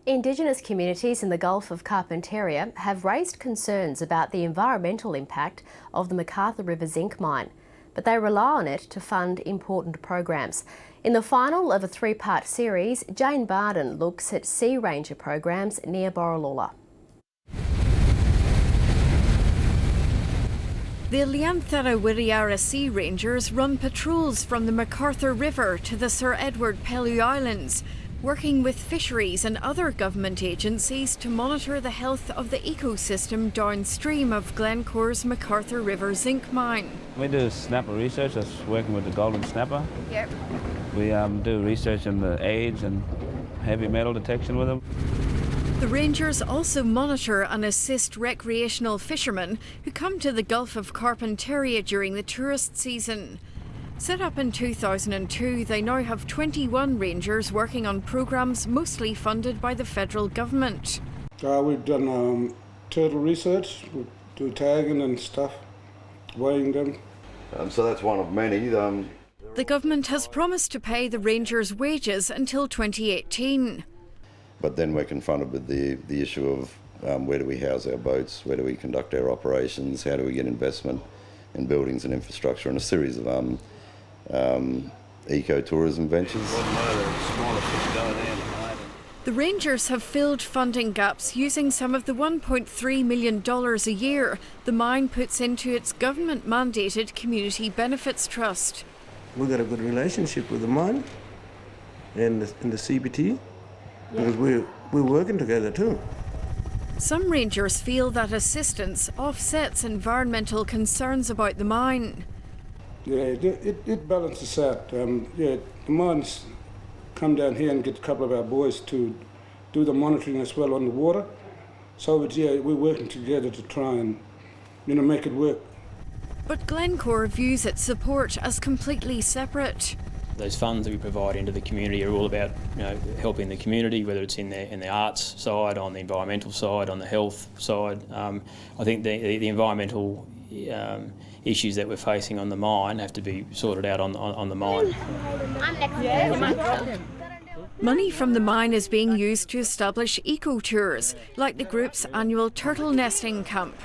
Indigenous communities in the Gulf of Carpentaria have raised concerns about the environmental impact of the McArthur River Zinc Mine, but they rely on it to fund important programs. In the final of a three-part series, Jane Barden looks at sea ranger programs near Borroloola. The Lianthara Wiriara Sea Rangers run patrols from the McArthur River to the Sir Edward Pellew Islands, working with fisheries and other government agencies to monitor the health of the ecosystem downstream of Glencore's McArthur River Zinc Mine. We do snapper research, that's working with the golden snapper. Yep. We do research in the age and heavy metal detection with them. The Rangers also monitor and assist recreational fishermen who come to the Gulf of Carpentaria during the tourist season. Set up in 2002, they now have 21 rangers working on programs mostly funded by the federal government. We've done turtle research, we do tagging and stuff, weighing them. So that's one of many. The government has promised to pay the rangers' wages until 2018. But then we're confronted with the issue of where do we house our boats, where do we conduct our operations, how do we get investment in buildings and infrastructure, and a series of eco-tourism ventures. The Rangers have filled funding gaps using some of the $1.3 million a year the mine puts into its government-mandated Community Benefits Trust. We've got a good relationship with the mine and the CBT, because we're working together too. Some rangers feel that assistance offsets environmental concerns about the mine. Yeah, it balances out. The mines come down here and get a couple of our boys to do the monitoring as well on the water. So we're working together to try and, make it work. But Glencore views its support as completely separate. Those funds that we provide into the community are all about, helping the community, whether it's in the arts side, on the environmental side, on the health side. I think the environmental issues that we're facing on the mine have to be sorted out on the mine. Money from the mine is being used to establish eco-tours, like the group's annual turtle nesting camp.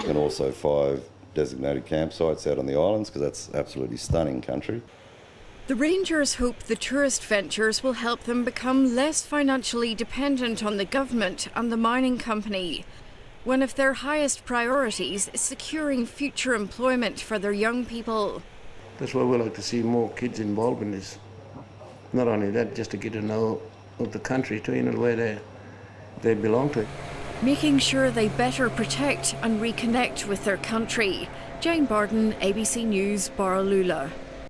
And also 5 designated campsites out on the islands, because that's absolutely stunning country. The Rangers hope the tourist ventures will help them become less financially dependent on the government and the mining company. One of their highest priorities is securing future employment for their young people. That's why we like to see more kids involved in this. Not only that, just to get to know of the country too, where they belong to. Making sure they better protect and reconnect with their country. Jane Barden, ABC News, Borroloola.